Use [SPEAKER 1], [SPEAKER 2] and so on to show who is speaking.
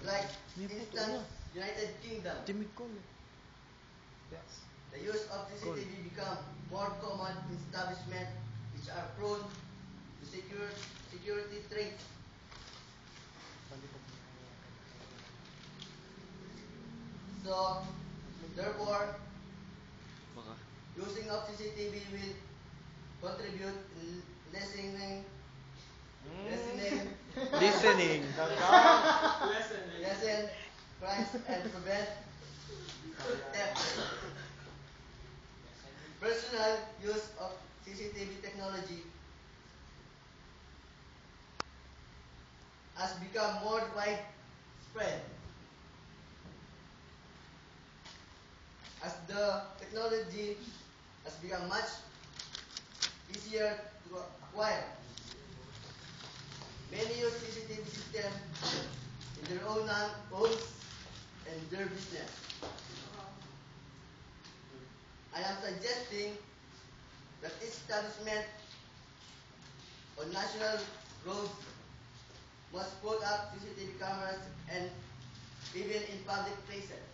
[SPEAKER 1] Like, instance, United Kingdom.
[SPEAKER 2] Yes.
[SPEAKER 1] The use of CCTV become more common in establishments which are prone to security threats. So, therefore, using of CCTV will contribute in lessening
[SPEAKER 3] Listening.
[SPEAKER 1] lessen crimes and prevent theft. Personal use of CCTV technology has become more widespread as the technology has become much easier to acquire. Many use CCTV system in their own homes and their business. I am suggesting that each establishment on national roads must put up CCTV cameras and even in public places.